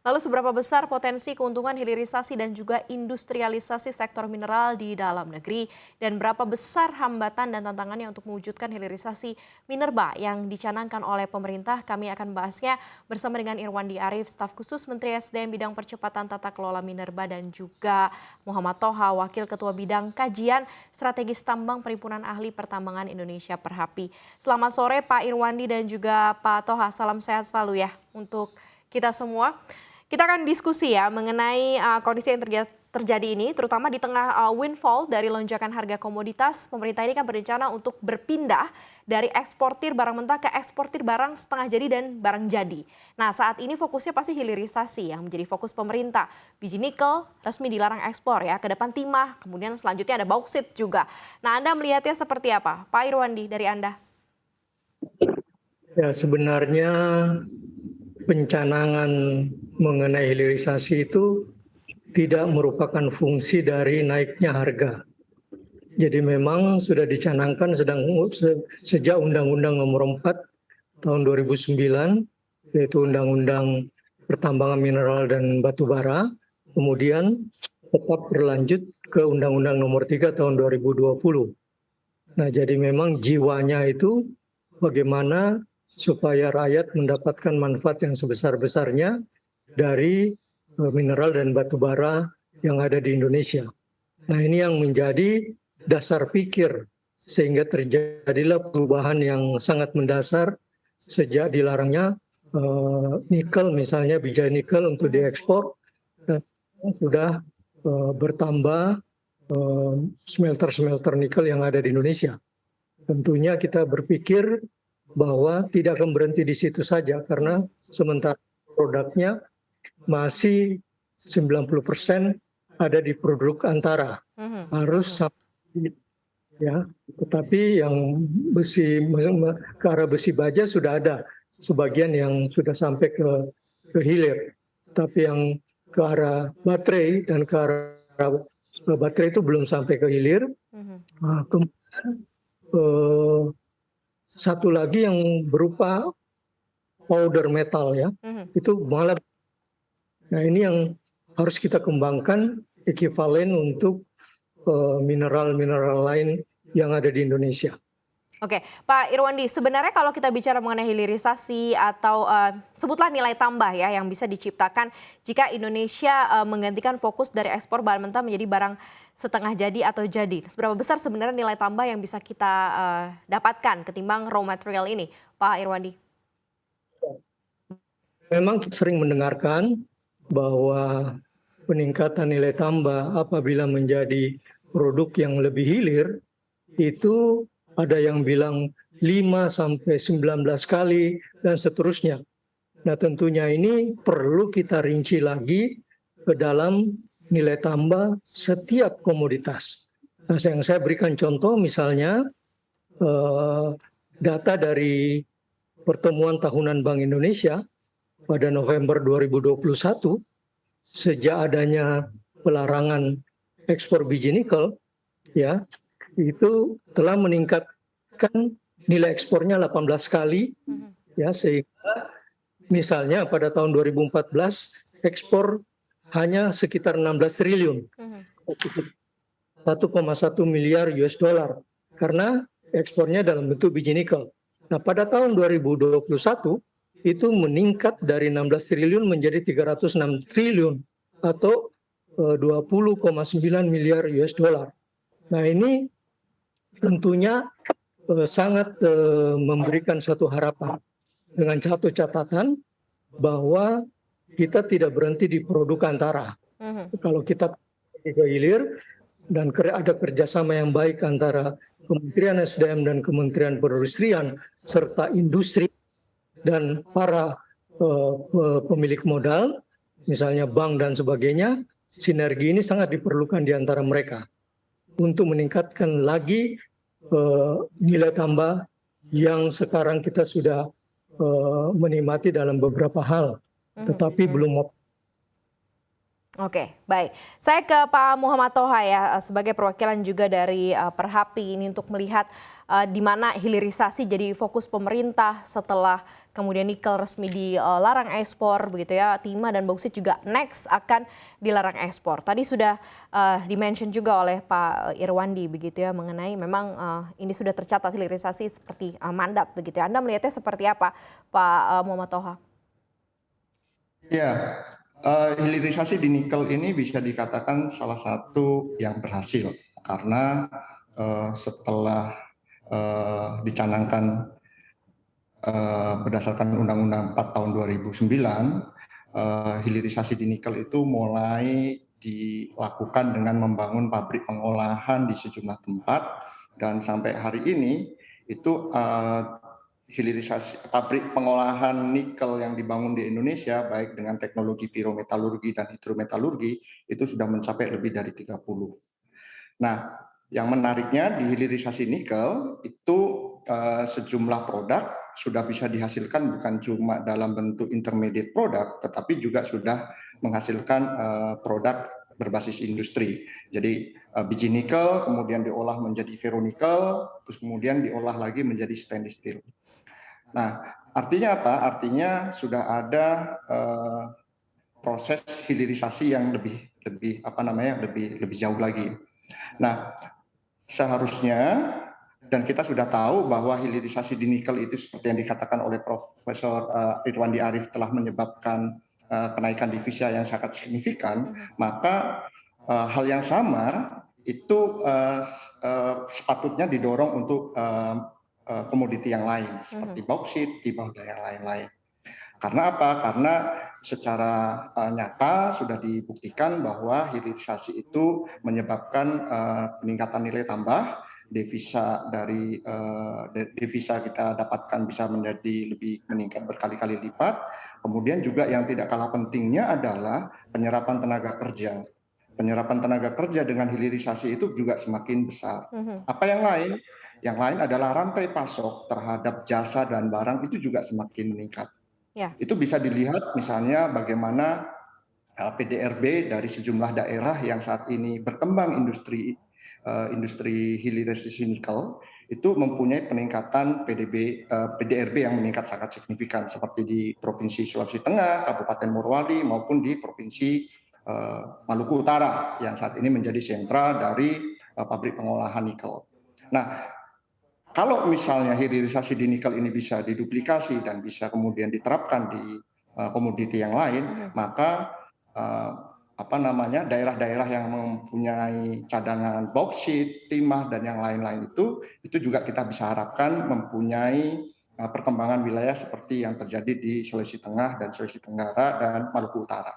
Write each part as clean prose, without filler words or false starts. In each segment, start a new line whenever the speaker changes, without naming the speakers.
Lalu seberapa besar potensi keuntungan hilirisasi dan juga industrialisasi sektor mineral di dalam negeri dan berapa besar hambatan dan tantangannya untuk mewujudkan hilirisasi minerba yang dicanangkan oleh pemerintah? Kami akan bahasnya bersama dengan Irwandi Arief, staf khusus Menteri SDM bidang percepatan tata kelola minerba dan juga Muhammad Toha, Wakil Ketua Bidang Kajian Strategis Tambang Perhimpunan Ahli Pertambangan Indonesia Perhapi. Selamat sore Pak Irwandi dan juga Pak Toha, salam sehat selalu ya untuk kita semua. Kita akan diskusi ya mengenai kondisi yang terjadi ini, terutama di tengah windfall dari lonjakan harga komoditas. Pemerintah ini kan berencana untuk berpindah dari eksportir barang mentah ke eksportir barang setengah jadi dan barang jadi. Nah, saat ini fokusnya pasti hilirisasi yang menjadi fokus pemerintah. Biji nikel resmi dilarang ekspor ya, ke depan timah, kemudian selanjutnya ada bauksit juga. Nah, Anda melihatnya seperti apa? Pak Irwandi, dari Anda.
Ya, sebenarnya pencanangan mengenai hilirisasi itu tidak merupakan fungsi dari naiknya harga. Jadi memang sudah dicanangkan sejak Undang-Undang Nomor 4 tahun 2009, yaitu Undang-Undang Pertambangan Mineral dan Batu Bara, kemudian tetap berlanjut ke Undang-Undang Nomor 3 tahun 2020. Nah, jadi memang jiwanya itu bagaimana supaya rakyat mendapatkan manfaat yang sebesar-besarnya dari mineral dan batu bara yang ada di Indonesia. Nah, ini yang menjadi dasar pikir sehingga terjadilah perubahan yang sangat mendasar sejak dilarangnya nikel, misalnya biji nikel untuk diekspor, dan sudah bertambah smelter-smelter nikel yang ada di Indonesia. Tentunya kita berpikir bahwa tidak akan berhenti di situ saja, karena sementara produknya masih 90% ada di produk antara. Harus sampai, ya. Tetapi yang besi ke arah besi baja sudah ada sebagian yang sudah sampai ke hilir. Tapi yang ke arah baterai dan ke arah baterai itu belum sampai ke hilir. Nah, kemudian satu lagi yang berupa powder metal ya, itu malah. Nah, ini yang harus kita kembangkan ekivalen untuk mineral-mineral lain yang ada di Indonesia.
Oke, Pak Irwandi, sebenarnya kalau kita bicara mengenai hilirisasi atau sebutlah nilai tambah ya yang bisa diciptakan jika Indonesia menggantikan fokus dari ekspor bahan mentah menjadi barang setengah jadi atau jadi. Seberapa besar sebenarnya nilai tambah yang bisa kita dapatkan ketimbang raw material ini, Pak Irwandi?
Memang kita sering mendengarkan bahwa peningkatan nilai tambah apabila menjadi produk yang lebih hilir itu ada yang bilang 5 sampai 19 kali dan seterusnya. Nah, tentunya ini perlu kita rinci lagi ke dalam nilai tambah setiap komoditas. Nah, yang saya berikan contoh misalnya data dari pertemuan tahunan Bank Indonesia pada November 2021, sejak adanya pelarangan ekspor biji nikel, ya, itu telah meningkatkan nilai ekspornya 18 kali, ya, sehingga misalnya pada tahun 2014 ekspor hanya sekitar 16 triliun, 1,1 miliar US dollar, karena ekspornya dalam bentuk biji nikel. Nah, pada tahun 2021 itu meningkat dari 16 triliun menjadi 306 triliun atau 20,9 miliar US dollar. Nah, ini tentunya sangat memberikan suatu harapan dengan satu catatan bahwa kita tidak berhenti di produk antara. Kalau kita ke hilir dan ada kerjasama yang baik antara Kementerian SDM dan Kementerian Perindustrian serta industri dan para pemilik modal, misalnya bank dan sebagainya, sinergi ini sangat diperlukan di antara mereka untuk meningkatkan lagi nilai tambah yang sekarang kita sudah menikmati dalam beberapa hal, tetapi belum.
Oke, baik. Saya ke Pak Muhammad Toha ya, sebagai perwakilan juga dari Perhapi ini untuk melihat di mana hilirisasi jadi fokus pemerintah setelah kemudian nikel resmi dilarang ekspor begitu ya, timah dan bauksit juga next akan dilarang ekspor. Tadi sudah dimention juga oleh Pak Irwandi begitu ya mengenai memang ini sudah tercatat hilirisasi seperti mandat begitu ya. Anda melihatnya seperti apa Pak Muhammad Toha?
Ya, hilirisasi di nikel ini bisa dikatakan salah satu yang berhasil karena setelah dicanangkan berdasarkan Undang-Undang 4 tahun 2009, hilirisasi di nikel itu mulai dilakukan dengan membangun pabrik pengolahan di sejumlah tempat, dan sampai hari ini itu hilirisasi pabrik pengolahan nikel yang dibangun di Indonesia baik dengan teknologi pirometalurgi dan hidrometalurgi itu sudah mencapai lebih dari 30. Nah, yang menariknya di hilirisasi nikel itu sejumlah produk sudah bisa dihasilkan bukan cuma dalam bentuk intermediate product, tetapi juga sudah menghasilkan produk berbasis industri. Jadi biji nikel kemudian diolah menjadi ferronikel, terus kemudian diolah lagi menjadi stainless steel. Nah, artinya apa? Artinya sudah ada proses hilirisasi yang lebih jauh lagi. Nah, seharusnya, dan kita sudah tahu bahwa hilirisasi di nikel itu seperti yang dikatakan oleh Profesor Irwandi Arief telah menyebabkan kenaikan devisa yang sangat signifikan, maka hal yang sama itu sepatutnya didorong untuk komoditi yang lain seperti bauksit, timah dan yang lain-lain. Karena apa? Karena secara nyata sudah dibuktikan bahwa hilirisasi itu menyebabkan peningkatan nilai tambah, devisa devisa kita dapatkan bisa menjadi lebih meningkat berkali-kali lipat. Kemudian juga yang tidak kalah pentingnya adalah penyerapan tenaga kerja. Penyerapan tenaga kerja dengan hilirisasi itu juga semakin besar. Apa yang lain? Yang lain adalah rantai pasok terhadap jasa dan barang itu juga semakin meningkat.
Ya.
Itu bisa dilihat misalnya bagaimana PDRB dari sejumlah daerah yang saat ini berkembang industri hilirisasi nikel itu mempunyai peningkatan PDRB yang meningkat sangat signifikan seperti di Provinsi Sulawesi Tengah, Kabupaten Morowali maupun di Provinsi Maluku Utara yang saat ini menjadi sentra dari pabrik pengolahan nikel. Nah, kalau misalnya hilirisasi di nikel ini bisa diduplikasi dan bisa kemudian diterapkan di komoditi yang lain, maka daerah-daerah yang mempunyai cadangan bauksit, timah dan yang lain-lain itu juga kita bisa harapkan mempunyai perkembangan wilayah seperti yang terjadi di Sulawesi Tengah dan Sulawesi Tenggara dan Maluku Utara.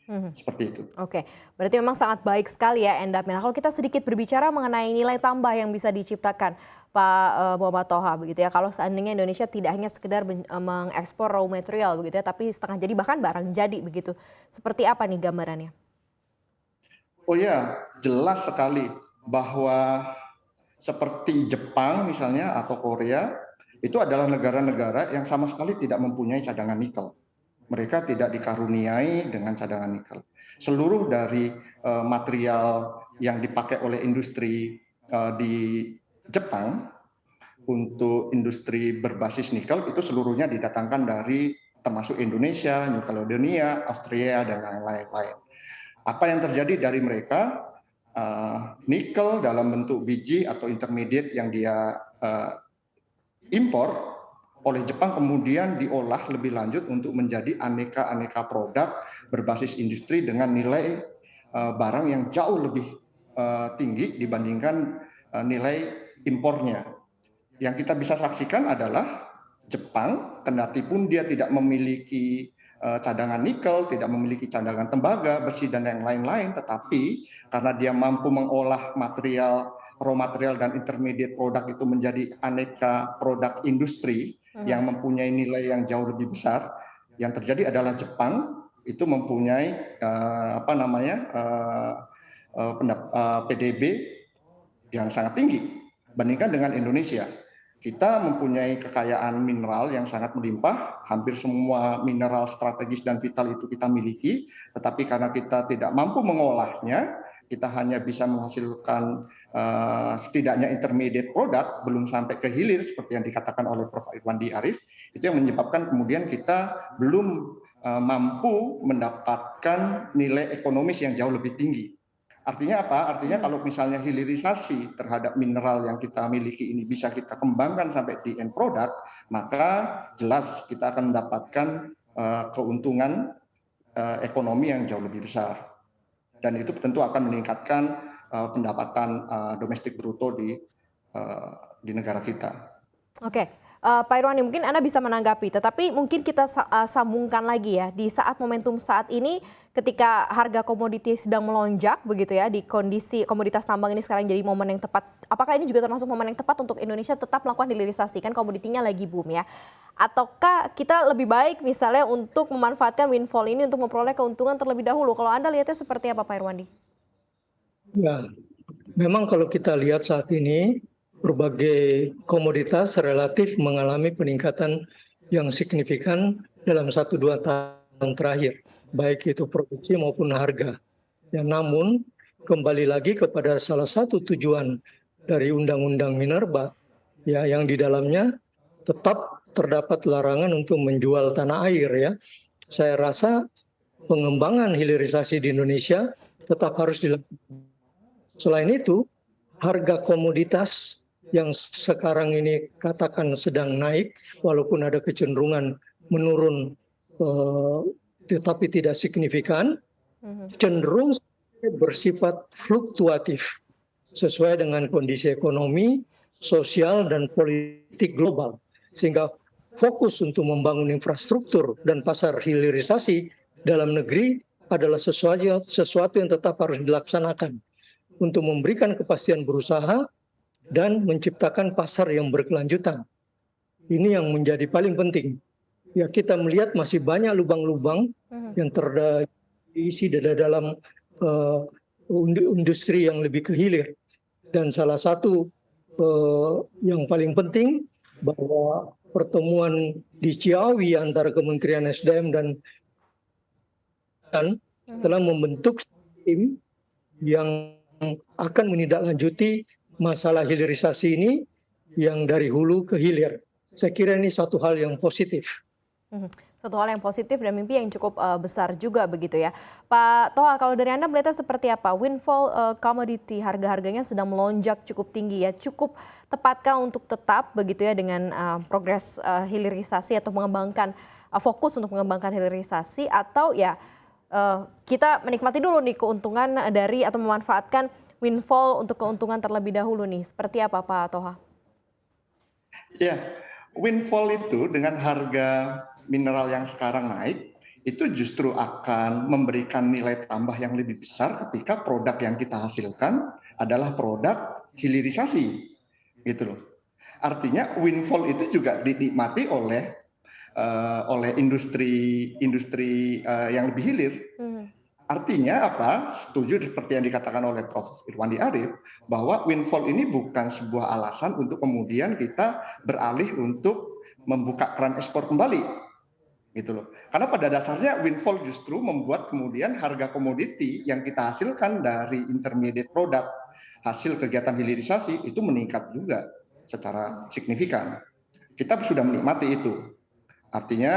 Seperti itu.
Oke, berarti memang sangat baik sekali ya endapnya. Nah, kalau kita sedikit berbicara mengenai nilai tambah yang bisa diciptakan Pak Muhammad Toha begitu ya. Kalau seandainya Indonesia tidak hanya sekedar mengekspor raw material begitu ya, tapi setengah jadi bahkan barang jadi begitu. Seperti apa nih gambarannya?
Oh ya, jelas sekali bahwa seperti Jepang misalnya atau Korea itu adalah negara-negara yang sama sekali tidak mempunyai cadangan nikel. Mereka tidak dikaruniai dengan cadangan nikel. Seluruh dari material yang dipakai oleh industri di Jepang untuk industri berbasis nikel itu seluruhnya didatangkan dari termasuk Indonesia, New Caledonia, Austria dan lain-lain. Apa yang terjadi dari mereka? Nikel dalam bentuk biji atau intermediate yang dia impor oleh Jepang kemudian diolah lebih lanjut untuk menjadi aneka-aneka produk berbasis industri dengan nilai barang yang jauh lebih tinggi dibandingkan nilai impornya. Yang kita bisa saksikan adalah Jepang, kendati pun dia tidak memiliki cadangan nikel, tidak memiliki cadangan tembaga, besi dan yang lain-lain, tetapi karena dia mampu mengolah raw material dan intermediate produk itu menjadi aneka produk industri yang mempunyai nilai yang jauh lebih besar. Yang terjadi adalah Jepang itu mempunyai PDB yang sangat tinggi bandingkan dengan Indonesia. Kita mempunyai kekayaan mineral yang sangat melimpah, hampir semua mineral strategis dan vital itu kita miliki, tetapi karena kita tidak mampu mengolahnya, kita hanya bisa menghasilkan setidaknya intermediate product, belum sampai ke hilir seperti yang dikatakan oleh Prof. Irwandi Arif, itu yang menyebabkan kemudian kita belum mampu mendapatkan nilai ekonomis yang jauh lebih tinggi. Artinya apa? Artinya kalau misalnya hilirisasi terhadap mineral yang kita miliki ini bisa kita kembangkan sampai di end product, maka jelas kita akan mendapatkan keuntungan ekonomi yang jauh lebih besar. Dan itu tentu akan meningkatkan pendapatan domestik bruto di negara kita.
Oke. Pak Irwandi, mungkin Anda bisa menanggapi, tetapi mungkin kita sambungkan lagi ya, di saat momentum saat ini ketika harga komoditi sedang melonjak begitu ya, di kondisi komoditas tambang ini sekarang jadi momen yang tepat, apakah ini juga termasuk momen yang tepat untuk Indonesia tetap melakukan hilirisasi, kan komoditinya lagi boom ya, ataukah kita lebih baik misalnya untuk memanfaatkan windfall ini untuk memperoleh keuntungan terlebih dahulu, kalau Anda lihatnya seperti apa Pak Irwandi?
Ya, memang kalau kita lihat saat ini, berbagai komoditas relatif mengalami peningkatan yang signifikan dalam 1-2 tahun terakhir, baik itu produksi maupun harga. Ya, namun kembali lagi kepada salah satu tujuan dari Undang-Undang Minerba, ya, yang di dalamnya tetap terdapat larangan untuk menjual tanah air. Ya, saya rasa pengembangan hilirisasi di Indonesia tetap harus dilakukan. Selain itu, harga komoditas yang sekarang ini katakan sedang naik, walaupun ada kecenderungan menurun, tetapi tidak signifikan, cenderung bersifat fluktuatif sesuai dengan kondisi ekonomi, sosial, dan politik global. Sehingga fokus untuk membangun infrastruktur dan pasar hilirisasi dalam negeri adalah sesuatu yang tetap harus dilaksanakan untuk memberikan kepastian berusaha dan menciptakan pasar yang berkelanjutan. Ini yang menjadi paling penting. Ya, kita melihat masih banyak lubang-lubang yang terisi dalam industri yang lebih ke hilir. Dan salah satu yang paling penting bahwa pertemuan di Ciawi antara Kementerian SDM dan telah membentuk tim yang akan menindaklanjuti masalah hilirisasi ini yang dari hulu ke hilir. Saya kira ini satu hal yang positif.
Satu hal yang positif dan mimpi yang cukup besar juga begitu ya. Pak Toha, kalau dari Anda melihatnya seperti apa? Windfall commodity, harga-harganya sedang melonjak cukup tinggi ya. Cukup tepatkah untuk tetap begitu ya dengan progres hilirisasi atau mengembangkan fokus untuk mengembangkan hilirisasi, atau ya kita menikmati dulu nih keuntungan dari atau memanfaatkan windfall untuk keuntungan terlebih dahulu nih. Seperti apa Pak Toha?
Ya, windfall itu dengan harga mineral yang sekarang naik, itu justru akan memberikan nilai tambah yang lebih besar ketika produk yang kita hasilkan adalah produk hilirisasi. Gitu loh. Artinya windfall itu juga dinikmati oleh industri yang lebih hilir. Artinya apa? Setuju seperti yang dikatakan oleh Prof. Irwandi Arif, bahwa windfall ini bukan sebuah alasan untuk kemudian kita beralih untuk membuka keran ekspor kembali. Gitu loh. Karena pada dasarnya windfall justru membuat kemudian harga komoditi yang kita hasilkan dari intermediate product hasil kegiatan hilirisasi itu meningkat juga secara signifikan. Kita sudah menikmati itu. Artinya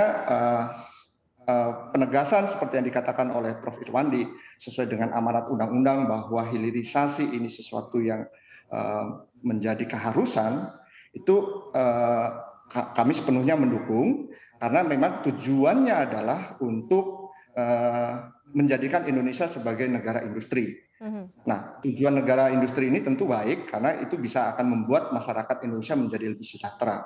penegasan seperti yang dikatakan oleh Prof. Irwandi sesuai dengan amanat undang-undang bahwa hilirisasi ini sesuatu yang menjadi keharusan, itu kami sepenuhnya mendukung, karena memang tujuannya adalah untuk menjadikan Indonesia sebagai negara industri. Nah, tujuan negara industri ini tentu baik karena itu bisa akan membuat masyarakat Indonesia menjadi lebih sejahtera.